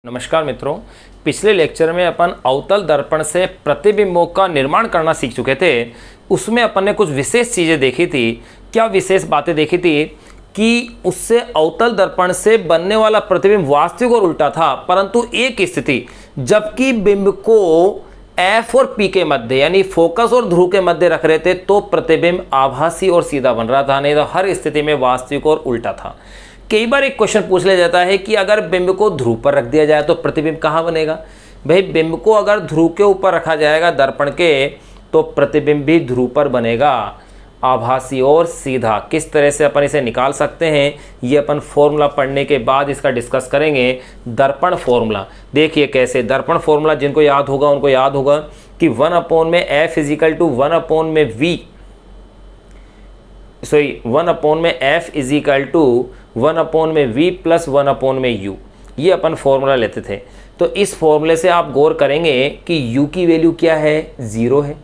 नमस्कार मित्रों, पिछले लेक्चर में अपन अवतल दर्पण से प्रतिबिंबों का निर्माण करना सीख चुके थे। उसमें अपन ने कुछ विशेष चीज़ें देखी थी। क्या विशेष बातें देखी थी कि उससे अवतल दर्पण से बनने वाला प्रतिबिंब वास्तविक और उल्टा था, परंतु एक स्थिति जबकि बिंब को एफ और पी के मध्य यानी फोकस और ध्रुव के मध्य रख रहे थे तो प्रतिबिंब आभासी और सीधा बन रहा था, नहीं तो हर स्थिति में वास्तविक और उल्टा था। कई बार एक क्वेश्चन पूछ लिया जाता है कि अगर बिंब को ध्रुव पर रख दिया जाए तो प्रतिबिंब कहाँ बनेगा। भाई, बिंब को अगर ध्रुव के ऊपर रखा जाएगा दर्पण के तो प्रतिबिंब भी ध्रुव पर बनेगा, आभासी और सीधा। किस तरह से अपन इसे निकाल सकते हैं ये अपन फॉर्मूला पढ़ने के बाद इसका डिस्कस करेंगे। दर्पण फॉर्मूला देखिए कैसे। दर्पण फॉर्मूला जिनको याद होगा उनको याद होगा कि 1/f = 1/v, sorry 1/f = 1/v + 1/u। ये अपन फॉर्मूला लेते थे। तो इस फॉर्मूले से आप गौर करेंगे कि u की वैल्यू क्या है, 0 है।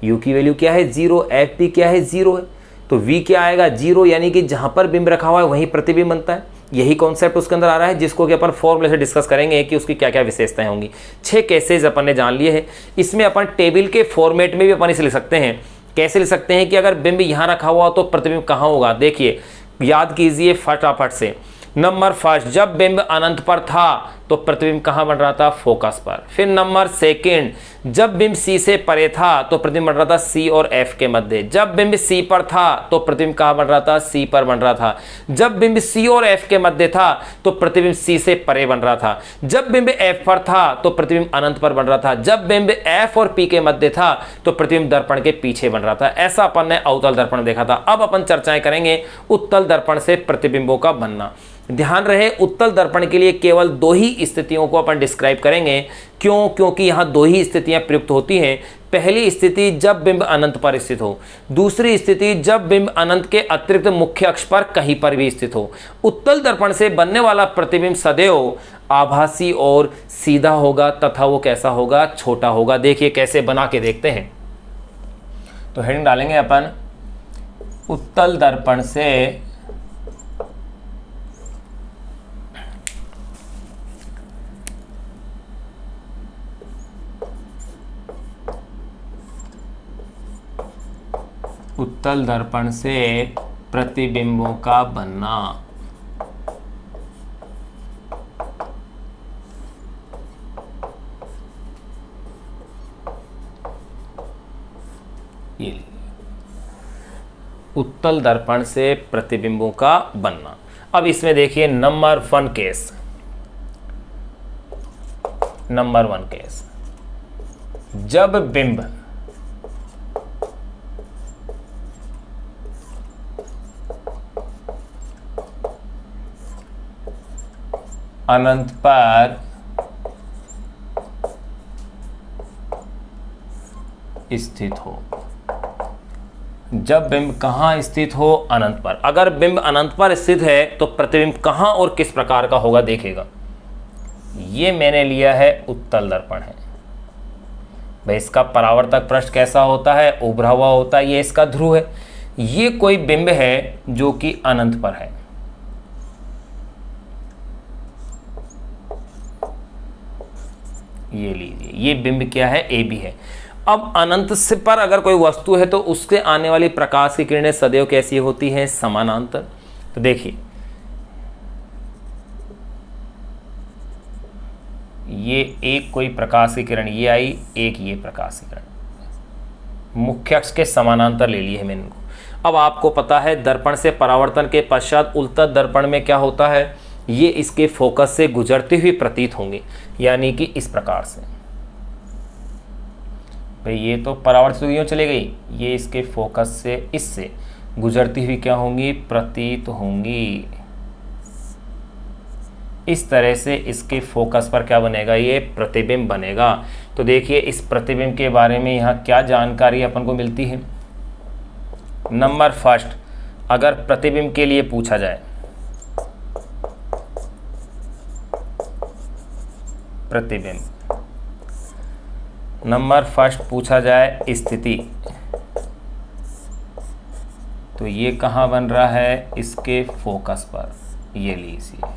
u की वैल्यू क्या है, 0। एफ भी क्या है, 0 है। तो v क्या आएगा, 0, यानी कि जहां पर बिंब रखा हुआ है वहीं प्रतिबिंब बनता है। यही कॉन्सेप्ट उसके अंदर आ रहा है, जिसको कि अपन फॉर्मूले से डिस्कस करेंगे कि उसकी क्या क्या विशेषताएं होंगी। 6 केसेज अपन ने जान लिए हैं। इसमें अपन टेबल के फॉर्मेट में भी अपन इसे लिख सकते हैं। कैसे लिख सकते हैं कि अगर बिंब यहाँ रखा हुआ तो प्रतिबिंब कहाँ होगा। देखिए, याद कीजिए फटाफट से। नंबर फर्स्ट, जब बिंब अनंत पर था तो प्रतिबिंब कहाँ बन रहा था, फोकस पर। फिर नंबर सेकंड, जब बिंब सी से परे था तो प्रतिबिंब बन रहा था सी और एफ के मध्य। जब बिंब सी पर था तो प्रतिबिंब कहाँ बन रहा था, सी पर बन रहा था। जब बिंब सी और एफ के मध्य था तो प्रतिबिंब सी से परे बन रहा था। जब बिंब एफ पर था तो प्रतिबिंब अनंत पर बन रहा था। जब बिंब एफ और पी के मध्य था तो प्रतिबिंब दर्पण के पीछे बन रहा था। ऐसा अपन ने अवतल दर्पण देखा था। अब अपन चर्चाएं करेंगे उत्तल दर्पण से प्रतिबिंबों का बनना। ध्यान रहे, उत्तल दर्पण के लिए केवल 2 ही स्थितियों को अपन डिस्क्राइब करेंगे। क्यों? क्योंकि यहाँ 2 ही स्थितियां प्रयुक्त होती हैं। पहली स्थिति जब बिंब अनंत पर स्थित हो, दूसरी स्थिति जब बिंब अनंत के अतिरिक्त मुख्य अक्ष पर कहीं पर भी स्थित हो। उत्तल दर्पण से बनने वाला प्रतिबिंब सदैव आभासी और सीधा होगा तथा वो कैसा होगा, छोटा होगा। देखिए कैसे बना के देखते हैं। तो हेडिंग डालेंगे अपन, उत्तल दर्पण से उत्तल दर्पण से प्रतिबिंबों का बनना। ये उत्तल दर्पण से प्रतिबिंबों का बनना। अब इसमें देखिए नंबर 1 केस, नंबर 1 केस, जब बिंब अनंत पर स्थित हो। जब बिंब कहाँ स्थित हो, अनंत पर। अगर बिंब अनंत पर स्थित है तो प्रतिबिंब कहाँ और किस प्रकार का होगा देखिएगा। ये मैंने लिया है उत्तल दर्पण है। भाई, इसका परावर्तक पृष्ठ कैसा होता है, उभरा हुआ होता है। ये इसका ध्रुव है। ये कोई बिंब है जो कि अनंत पर है। ये लीजिए, ये बिंब क्या है, ए बी है। अब अनंत से पर अगर कोई वस्तु है तो उससे आने वाली प्रकाश की किरणें सदैव कैसी होती हैं, समानांतर। तो देखिए, ये एक कोई प्रकाश की किरण ये आई, एक ये प्रकाश की किरण मुख्य अक्ष के समानांतर ले लिए है मैंने इनको। अब आपको पता है दर्पण से परावर्तन के पश्चात उत्तल दर्पण में क्या होता है, ये इसके फोकस से गुजरती हुई प्रतीत होंगी, यानी कि इस प्रकार से। भाई, ये तो परावर्तित हुई चली गई, ये इसके फोकस से इससे गुजरती हुई क्या होंगी, प्रतीत होंगी। इस तरह से इसके फोकस पर क्या बनेगा, ये प्रतिबिंब बनेगा। तो देखिए इस प्रतिबिंब के बारे में यहाँ क्या जानकारी अपन को मिलती है। नंबर फर्स्ट, अगर प्रतिबिंब के लिए पूछा जाए, प्रतिबिंब नंबर फर्स्ट पूछा जाए स्थिति, तो ये कहाँ बन रहा है, इसके फोकस पर। ये लीजिए,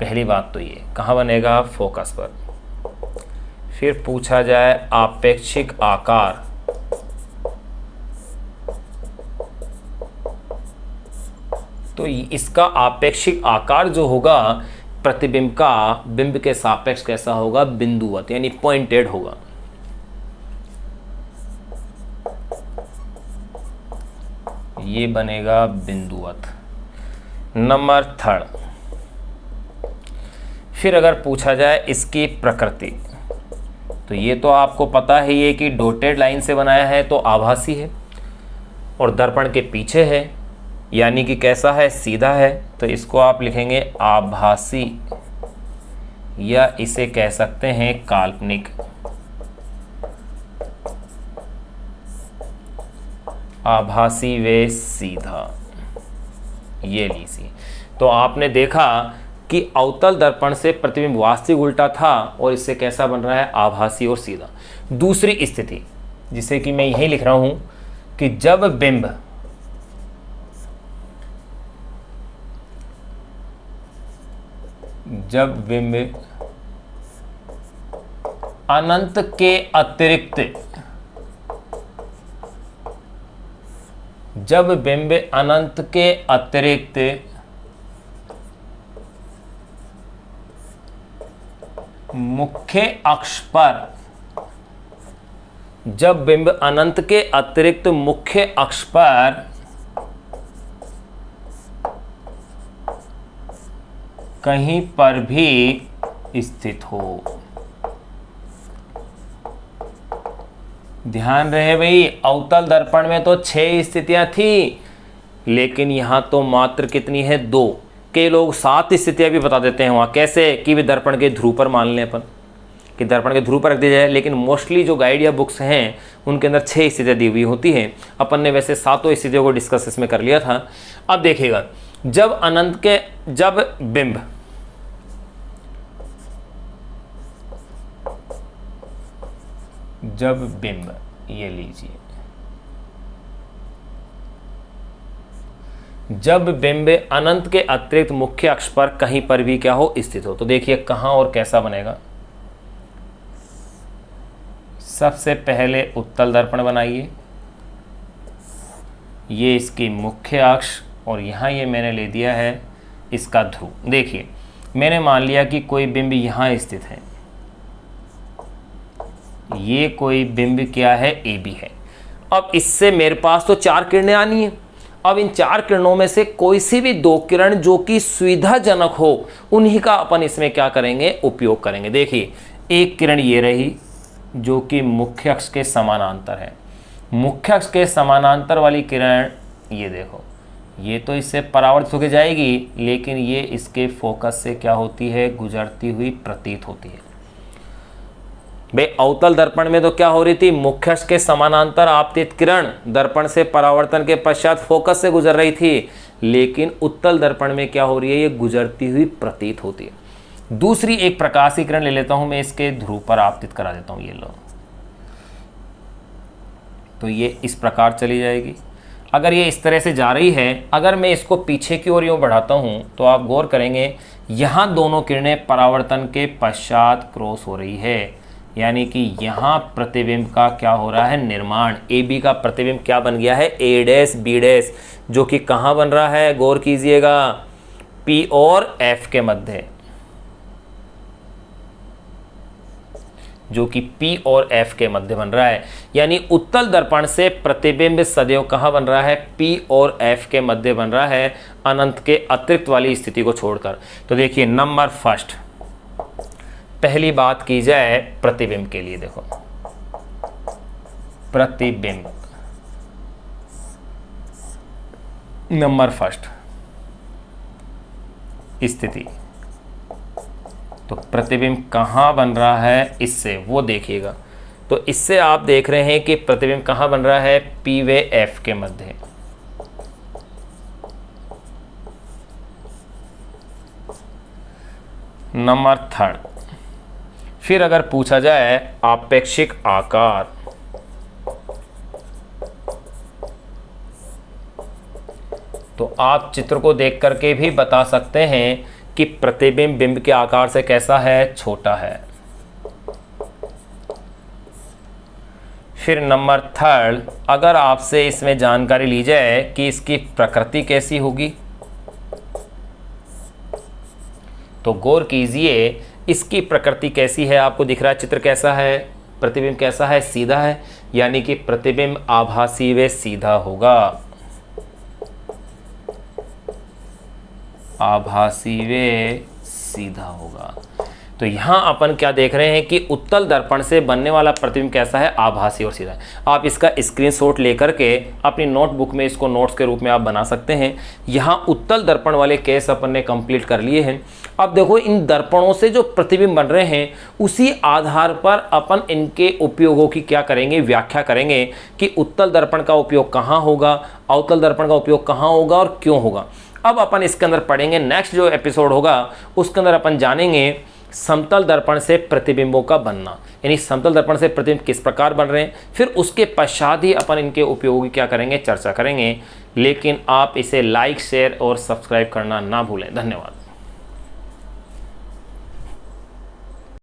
पहली बात तो ये कहाँ बनेगा, फोकस पर। फिर पूछा जाए आपेक्षिक आकार, तो इसका आपेक्षिक आकार जो होगा प्रतिबिंब का बिंब के सापेक्ष कैसा होगा, बिंदुवत यानी पॉइंटेड होगा। ये बनेगा बिंदुवत। नंबर 3, फिर अगर पूछा जाए इसकी प्रकृति, तो ये तो आपको पता ही है कि डॉटेड लाइन से बनाया है तो आभासी है, और दर्पण के पीछे है यानी कि कैसा है, सीधा है। तो इसको आप लिखेंगे आभासी, या इसे कह सकते हैं काल्पनिक। आभासी व सीधा, ये लीजिए। तो आपने देखा कि अवतल दर्पण से प्रतिबिंब वास्तविक उल्टा था और इससे कैसा बन रहा है, आभासी और सीधा। दूसरी स्थिति जिसे कि मैं यही लिख रहा हूं कि जब बिंब अनंत के अतिरिक्त, जब बिंब अनंत के अतिरिक्त मुख्य अक्ष पर, जब बिंब अनंत के अतिरिक्त मुख्य अक्ष पर कहीं पर भी स्थित हो। ध्यान रहे भाई, अवतल दर्पण में तो 6 स्थितियां थी, लेकिन यहां तो मात्र कितनी है, 2। कई लोग 7 स्थितियां भी बता देते हैं वहां, कैसे कि वे दर्पण के ध्रुव पर मान लें अपन कि दर्पण के ध्रुव पर रख दिया जाए, लेकिन मोस्टली जो गाइड या बुक्स हैं उनके अंदर 6 स्थितियां दी हुई होती हैं। अपन ने वैसे 7 स्थितियों को डिस्कस इसमें कर लिया था। अब देखिएगा, जब अनंत के, जब बिंब, ये लीजिए, जब बिंब अनंत के अतिरिक्त मुख्य अक्ष पर कहीं पर भी क्या हो, स्थित हो, तो देखिए कहां और कैसा बनेगा। सबसे पहले उत्तल दर्पण बनाइए, ये इसकी मुख्य अक्ष, और यहां ये मैंने ले दिया है इसका ध्रुव। देखिए मैंने मान लिया कि कोई बिंब यहां स्थित है, ये कोई बिंब क्या है, ए बी है। अब इससे मेरे पास तो 4 किरणें आनी है। अब इन 4 किरणों में से कोई सी भी 2 किरण जो कि सुविधाजनक हो, उन्हीं का अपन इसमें क्या करेंगे, उपयोग करेंगे। देखिए एक किरण ये रही जो कि मुख्य अक्ष के समानांतर है। मुख्य अक्ष के समानांतर वाली किरण, ये देखो, ये तो इससे परावर्तित होकर जाएगी, लेकिन ये इसके फोकस से क्या होती है, गुजरती हुई प्रतीत होती है। भाई अवतल दर्पण में तो क्या हो रही थी, मुख्य अक्ष के समानांतर आपतित किरण दर्पण से परावर्तन के पश्चात फोकस से गुजर रही थी, लेकिन उत्तल दर्पण में क्या हो रही है, ये गुजरती हुई प्रतीत होती है। दूसरी एक प्रकाश की किरण ले लेता हूं मैं, इसके ध्रुव पर आपतित करा देता हूं, ये लो, तो ये इस प्रकार चली जाएगी। अगर ये इस तरह से जा रही है, अगर मैं इसको पीछे की ओर यूं बढ़ाता हूं, तो आप गौर करेंगे यहां दोनों किरणें परावर्तन के पश्चात क्रॉस हो रही है, यानी कि यहाँ प्रतिबिंब का क्या हो रहा है, निर्माण। ए बी का प्रतिबिंब क्या बन गया है, ए डैश बी डैश, जो कि कहाँ बन रहा है, गौर कीजिएगा, पी और एफ के मध्य, जो कि पी और एफ के मध्य बन रहा है। यानी उत्तल दर्पण से प्रतिबिंब सदैव कहाँ बन रहा है, पी और एफ के मध्य बन रहा है, अनंत के अतिरिक्त वाली स्थिति को छोड़कर। तो देखिए नंबर फर्स्ट, पहली बात की जाए प्रतिबिंब के लिए, देखो प्रतिबिंब नंबर फर्स्ट स्थिति, तो प्रतिबिंब कहां बन रहा है, इससे वो देखिएगा। तो इससे आप देख रहे हैं कि प्रतिबिंब कहां बन रहा है, पी व एफ के मध्य। नंबर थर्ड, फिर अगर पूछा जाए आपेक्षिक आकार, तो आप चित्र को देख करके भी बता सकते हैं कि प्रतिबिंब बिंब के आकार से कैसा है, छोटा है। फिर नंबर 3, अगर आपसे इसमें जानकारी ली जाए कि इसकी प्रकृति कैसी होगी, तो गौर कीजिए इसकी प्रकृति कैसी है। आपको दिख रहा है चित्र कैसा है, प्रतिबिंब कैसा है, सीधा है, यानी कि प्रतिबिंब आभासी व सीधा होगा, आभासी व सीधा होगा। तो यहाँ अपन क्या देख रहे हैं कि उत्तल दर्पण से बनने वाला प्रतिबिंब कैसा है, आभासी और सीधा है। आप इसका स्क्रीनशॉट लेकर के अपनी नोटबुक में इसको नोट्स के रूप में आप बना सकते हैं। यहाँ उत्तल दर्पण वाले केस अपन ने कंप्लीट कर लिए हैं। अब देखो इन दर्पणों से जो प्रतिबिंब बन रहे हैं उसी आधार पर अपन इनके उपयोगों की क्या करेंगे, व्याख्या करेंगे कि उत्तल दर्पण का उपयोग कहाँ होगा, अवतल दर्पण का उपयोग कहाँ होगा और क्यों होगा। अब अपन इसके अंदर पढ़ेंगे, नेक्स्ट जो एपिसोड होगा उसके अंदर अपन जानेंगे समतल दर्पण से प्रतिबिंबों का बनना, यानी समतल दर्पण से प्रतिबिंब किस प्रकार बन रहे हैं। फिर उसके पश्चात ही अपन इनके उपयोग की क्या करेंगे, चर्चा करेंगे। लेकिन आप इसे लाइक, शेयर और सब्सक्राइब करना ना भूलें। धन्यवाद।